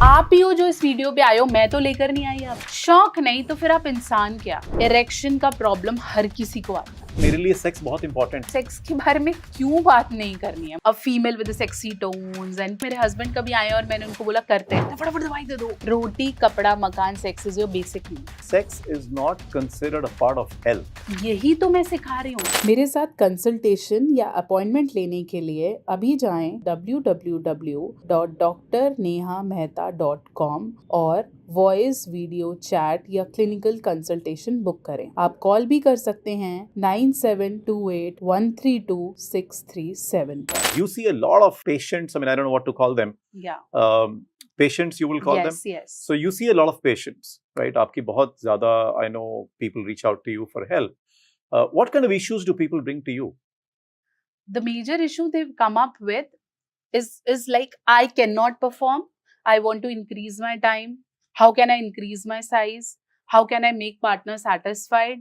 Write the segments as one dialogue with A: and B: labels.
A: आप ही हो जो इस वीडियो पे आए हो, मैं तो लेकर नहीं आई। आप शौक नहीं तो फिर आप इंसान क्या। इरेक्शन का प्रॉब्लम हर किसी को आता है।
B: मेरे लिए सेक्स बहुत इंपॉर्टेंट है।
A: सेक्स के बारे में क्यों बात नहीं करनी है। A female with sexy tones and मेरे हस्बैंड कभी आए और मैंने उनको बोला करते हैं, तो फटाफट दवाई दे दो। रोटी कपड़ा मकान, sex is your basic need.
B: Sex is not considered a part of health.
A: यही तो मैं सिखा रही हूँ।
C: मेरे साथ कंसल्टेशन या अपॉइंटमेंट लेने के लिए अभी जाएं www.drnehamehta.com और वॉइस वीडियो चैट या क्लिनिकल कंसल्टेशन बुक करें। आप कॉल भी कर सकते हैं 9728132637 पर।
B: You see a lot of patients. I mean, I don't know what to call them.
A: या
B: Patients, you will call them.
A: Yes yes
B: So you see a lot of patients, right? आपकी बहुत ज़्यादा, I know people reach out to you for help. What kind of issues do people bring to you?
A: the major issue they've come up with is like, I cannot perform, I want to increase my time, how can I increase my size, how can I make partner satisfied,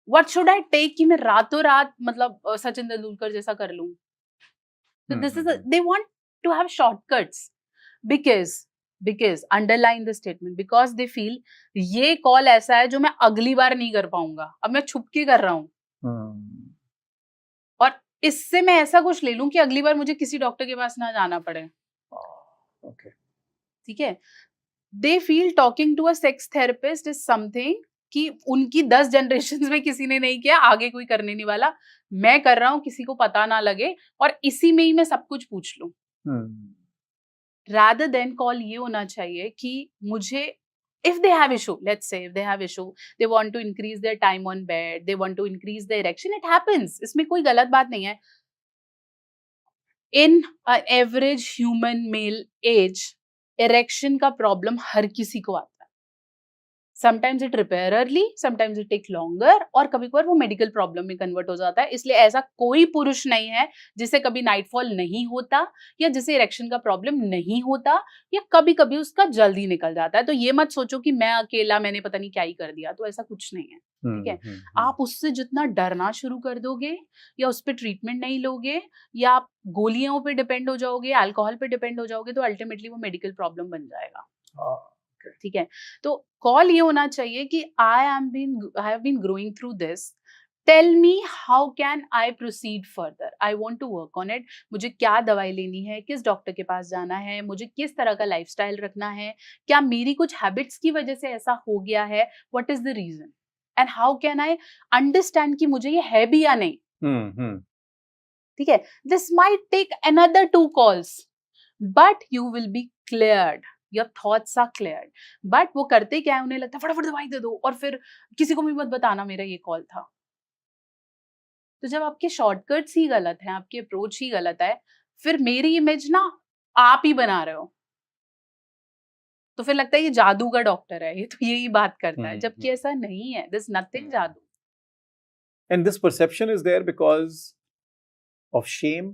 A: what should I take कि मैं रातों रात मतलब सचिन तेंदुलकर जैसा कर लूं। So this is they want to have shortcuts because underline the statement, because they feel ये call ऐसा है जो मैं अगली बार नहीं कर पाऊंगा, अब मैं छुप के कर रहा हूँ और इससे मैं ऐसा कुछ ले लूं कि अगली बार मुझे किसी डॉक्टर के पास ना जाना पड़े।
B: Okay.
A: ठीक है, they feel talking to a sex therapist is something कि उनकी 10 जनरेशन में किसी ने नहीं किया, आगे कोई करने नहीं वाला, मैं कर रहा हूँ, किसी को पता ना लगे और इसी में ही मैं सब कुछ पूछ लूं। rather than कॉल ये होना चाहिए कि मुझे if they have issue, let's say if they have issue, they want to increase their time on bed, they want to increase their erection, it happens, इसमें कोई गलत बात नहीं है। in an average human male age, erection का problem हर किसी को आता है। Sometimes it repair early, sometimes it take longer और कभी कभार वो मेडिकल प्रॉब्लम में कन्वर्ट हो जाता है। इसलिए ऐसा कोई पुरुष नहीं है जिसे कभी नाइटफॉल नहीं होता या जिसे इरेक्शन का प्रॉब्लम नहीं होता या कभी कभी उसका जल्दी निकल जाता है। तो ये मत सोचो कि मैं अकेला, मैंने पता नहीं क्या ही कर दिया, तो ऐसा कुछ नहीं है। ठीक है, आप उससे जितना डरना शुरू कर दोगे या उस पर ट्रीटमेंट नहीं लोगे या आप गोलियों पे डिपेंड हो जाओगे, अल्कोहल पे डिपेंड हो जाओगे, तो अल्टीमेटली वो मेडिकल प्रॉब्लम बन जाएगा। ठीक है, तो कॉल ये होना चाहिए कि I have been growing through this, tell me how can I proceed further, I want to work on it. मुझे क्या दवाई लेनी है, किस डॉक्टर के पास जाना है, मुझे किस तरह का लाइफस्टाइल रखना है, क्या मेरी कुछ हैबिट्स की वजह से ऐसा हो गया है, what is the reason and how can I understand कि मुझे ये है भी या नहीं। ठीक है, this might take another 2 calls but you will be cleared, your thoughts are cleared। But वो करते क्या है, उन्हें लगता है फटाफट दवाई दे दो और फिर किसी को भी मत बताना मेरा ये कॉल था। तो जब आपके शॉर्टकट्स ही गलत हैं, आपकी अप्रोच ही गलत है, फिर मेरी इमेज ना आप ही बना रहे हो, तो फिर लगता है ये जादू का डॉक्टर है, ये तो यही बात करता है, जबकि ऐसा नहीं है। दिस नथिंग जादू।
B: And this perception is there because of shame,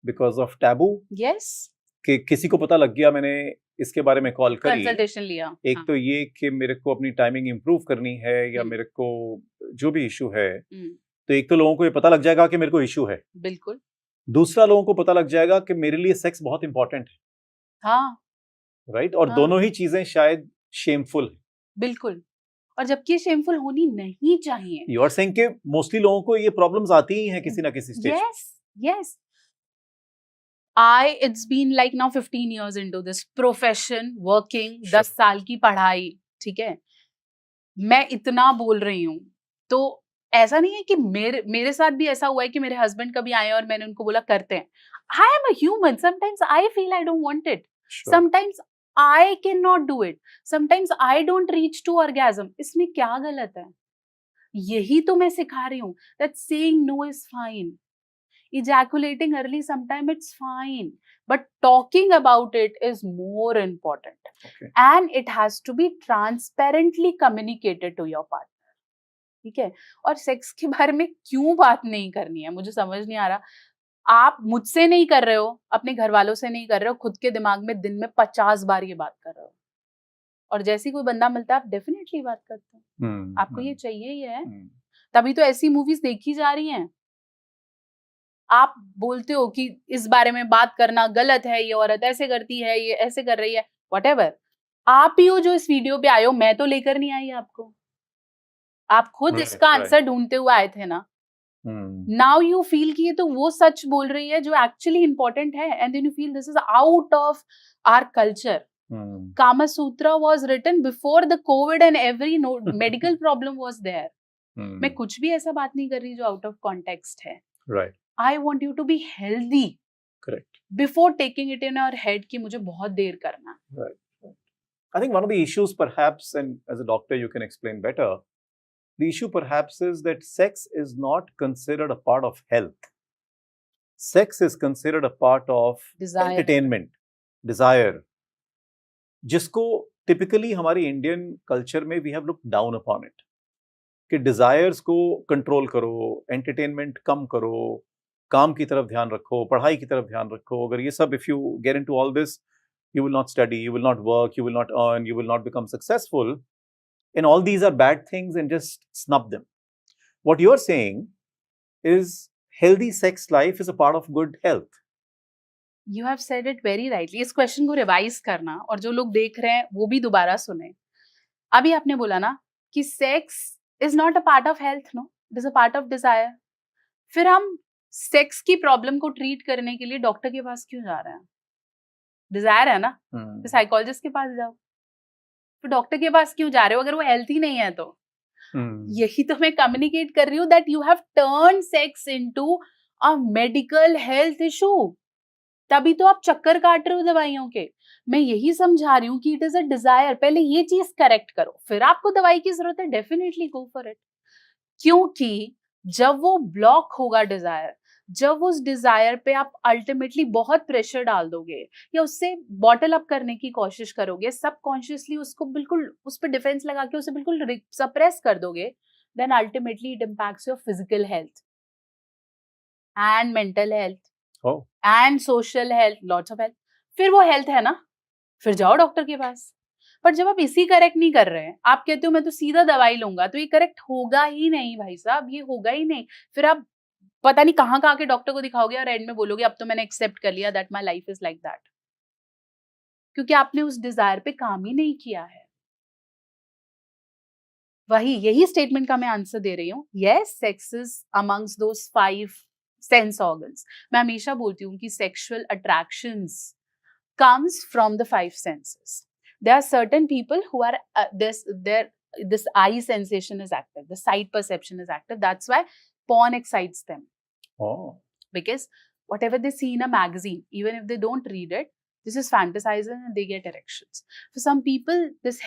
B: because of taboo.
A: Yes,
B: कि किसी को पता लग गया, मैंने इसके बारे में कॉल करी,
A: कंसल्टेशन लिया।
B: एक तो ये कि मेरे को अपनी टाइमिंग इंप्रूव करनी है या मेरे को जो भी इशू है, तो एक तो लोगों को ये पता लग जाएगा कि मेरे को इशू है,
A: बिल्कुल।
B: दूसरा लोगों को पता लग जाएगा कि मेरे लिए सेक्स बहुत इंपॉर्टेंट है।
A: हाँ,
B: राइट, और दोनों ही चीजें शायद शेमफुल है।
A: बिल्कुल, और जबकि ये शेमफुल होनी नहीं चाहिए।
B: यू आर सेइंग कि मोस्टली लोगों को ये प्रॉब्लम्स आती ही हैं किसी ना किसी stage.
A: yes, it's been like now 15 years into this profession, working, 10 साल की पढ़ाई। ठीक है, मैं इतना बोल रही हूँ, तो ऐसा नहीं है कि मेरे साथ भी ऐसा हुआ है कि मेरे हस्बैंड कभी आए और मैंने उनको बोला करते हैं। I am a human, sometimes I feel I don't want it, sometimes I can not do it, sometimes I don't reach to orgasm. इसमें क्या गलत है? यही तो मैं सिखा रही हूँ, that saying no is fine, ejaculating early sometime it's fine, but talking about it is more important.
B: Okay.
A: And it has to be transparently communicated to your partner। ठीक है, और सेक्स के बारे में क्यों बात नहीं करनी है, मुझे समझ नहीं आ रहा। आप मुझसे नहीं कर रहे हो, अपने घर वालों से नहीं कर रहे हो, खुद के दिमाग में दिन में 50 बार ये बात कर रहे हो, और जैसी कोई बंदा मिलता है आप डेफिनेटली बात करते हो। आपको ये चाहिए ही है, तभी तो ऐसी मूवीज देखी जा रही हैं। आप बोलते हो कि इस बारे में बात करना गलत है, ये औरत ऐसे करती है, ये ऐसे कर रही है, व्हाटएवर, आप ही हो जो इस वीडियो पे आए हो, मैं तो लेकर नहीं आई आपको। आप खुद
B: Right,
A: इसका
B: right.
A: आंसर ढूंढते हुए आए थे ना। नाउ यू फील कि ये तो वो सच बोल रही है जो एक्चुअली इंपॉर्टेंट है, and then you feel this is out of our culture. Kama Sutra was written before the COVID and every medical problem was there. मैं कुछ भी ऐसा बात नहीं कर रही जो आउट ऑफ कॉन्टेक्स्ट है।
B: Right.
A: I want you to be healthy
B: Correct.
A: before taking it in your head कि मुझे बहुत देर करना।
B: Right. I think one of the issues perhaps, and as a doctor you can explain better, the issue perhaps is that sex is not considered a part of health. Sex is considered a part of
A: Desire.
B: entertainment, desire, जिसको typically हमारी Indian culture में we have looked down upon it, कि desires को control करो, entertainment कम करो, काम की तरफ ध्यान रखो, पढ़ाई की तरफ ध्यान रखो। अगर ये सब, if you get into all this, you will not study, you will not work, you will not earn, you will not become successful, and all these are bad things, and just snub them. What you're saying is healthy sex life is a part of good health.
A: You have said it very rightly. इस question को revise करना, और जो लोग देख रहे हैं वो भी दोबारा सुने। अभी आपने बोला ना कि sex is not a part of health, no, it is a part of desire. फिर हम सेक्स की प्रॉब्लम को ट्रीट करने के लिए डॉक्टर के पास क्यों जा रहे हैं? डिजायर है ना, तो साइकोलॉजिस्ट के पास जाओ। तो डॉक्टर के पास क्यों जा रहे हो अगर वो हेल्थ ही नहीं है तो? यही तो मैं कम्युनिकेट कर रही हूँ, that you have turn sex into a medical health issue. तभी तो आप चक्कर काट रहे हो दवाइयों के। मैं यही समझा रही हूँ कि इट इज अ डिजायर। पहले ये चीज करेक्ट करो, फिर आपको दवाई की जरूरत है, डेफिनेटली गो फॉर इट। क्योंकि जब वो ब्लॉक होगा डिजायर, जब उस डिजायर पे आप अल्टीमेटली बहुत प्रेशर डाल दोगे या उससे बॉटल अप करने की कोशिश करोगे, सबकॉन्शियसली उसको बिल्कुल उस पर डिफेंस लगा के उसे बिल्कुल सप्रेस कर दोगे, then ultimately it impacts your physical health and mental health and social health, lots of health. फिर वो हेल्थ है ना, फिर जाओ डॉक्टर के पास। पर जब आप इसी करेक्ट नहीं कर रहे हैं, आप कहते हो मैं तो सीधा दवाई लूंगा, तो ये करेक्ट होगा ही नहीं भाई साहब, ये होगा ही नहीं। फिर आप पता नहीं कहाँ कहाँ के डॉक्टर को दिखाओगे और एंड में बोलोगे अब तो मैंने एक्सेप्ट कर लिया that my life is like that, क्योंकि आपने उस डिजायर पे काम ही नहीं किया है। यही स्टेटमेंट का मैं आंसर दे रही हूँ। Yes, sex is amongst those 5 sense organs. मैं हमेशा बोलती हूँ कि sexual attractions comes from the 5 senses. There are certain people who are this eye sensation is active, the sight perception is active. That's why porn excites them.
B: Oh.
A: Because whatever they see in a magazine, even if they don't read it, this is fantasizing and they get erections. For some people, this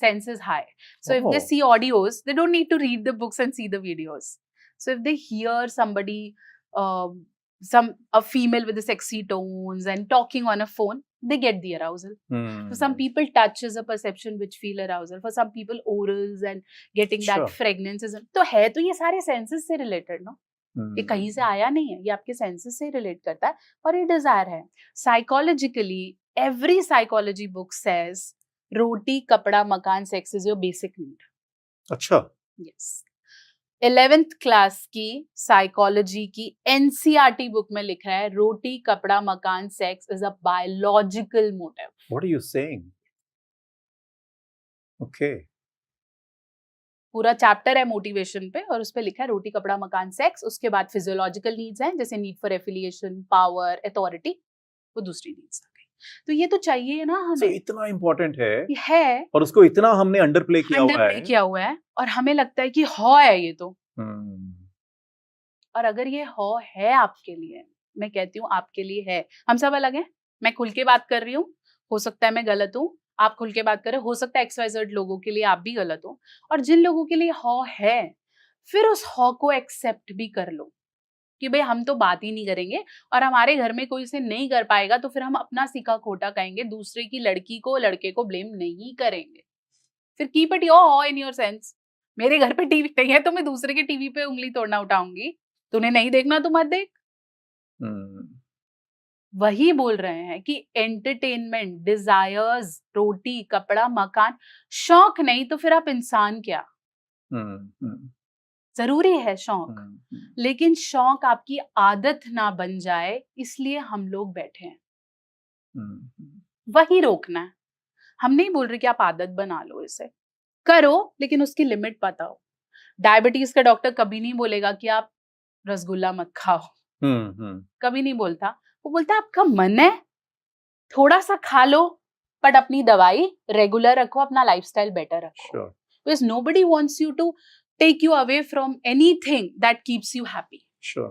A: sense is high. So if they see audios, they don't need to read the books and see the videos. So if they hear somebody, a female with the sexy tones and talking on a phone, they get the arousal. For some people, touch is a perception which feel arousal. For some people, orals and getting that fragrance is. तो है तो ये सारे senses से related, no? ये कहीं से आया नहीं है, ये आपके senses से relate करता है और ये desire है। Psychologically, every psychology book says रोटी कपड़ा मकान sex is your basic need.
B: अच्छा।
A: Yes. 11th क्लास की साइकोलॉजी की एनसीईआरटी बुक में लिख रहा है रोटी कपड़ा मकान sex is a biological motive.
B: What are you saying? Okay.
A: पूरा चैप्टर है मोटिवेशन पे और उस पे लिखा है रोटी कपड़ा मकान सेक्स, उसके बाद फिजियोलॉजिकल नीड्स हैं जैसे need for affiliation, power, authority, वो दूसरी नीड्स आ गई। तो ये तो चाहिए ना हमें।
B: so, इतना इम्पोर्टेंट
A: है
B: और उसको इतना हमने अंडर प्ले किया हुआ है
A: और हमें लगता है कि हो है ये तो। और अगर ये है आपके लिए, मैं कहती हूँ आपके लिए है। हम सब अलग हैं, मैं खुल के बात कर रही हूँ, हो सकता है मैं गलत हूँ, आप खुल के बात करें, हो सकता है XYZ लोगों के लिए आप भी गलत हो। और जिन लोगों के लिए है, फिर उस को एक्सेप्ट भी कर लो कि भाई हम तो बात ही नहीं करेंगे और हमारे घर में कोई इसे नहीं कर पाएगा तो फिर हम अपना सीखा खोटा कहेंगे, दूसरे की लड़की को लड़के को ब्लेम नहीं करेंगे। फिर keep it your in your sense. मेरे घर पे टीवी नहीं है तो मैं दूसरे के टीवी पे उंगली तोड़ना उठाऊंगी? तूने नहीं देखना तो मत देख। वही बोल रहे हैं कि एंटरटेनमेंट, डिजायर्स, रोटी कपड़ा मकान, शौक नहीं तो फिर आप इंसान क्या? जरूरी है शौक, लेकिन शौक आपकी आदत ना बन जाए, इसलिए हम लोग बैठे हैं। वही रोकना है। हम नहीं बोल रहे कि आप आदत बना लो, इसे करो लेकिन उसकी लिमिट पता हो। डायबिटीज का डॉक्टर कभी नहीं बोलेगा कि आप रसगुल्ला मत खाओ, कभी नहीं बोलता। वो बोलता है आपका मन है थोड़ा सा खा लो, बट अपनी दवाई रेगुलर रखो, अपना लाइफस्टाइल बेटर रखो।
B: Sure.
A: Because nobody wants you to take you away from anything that keeps you happy.
B: Sure.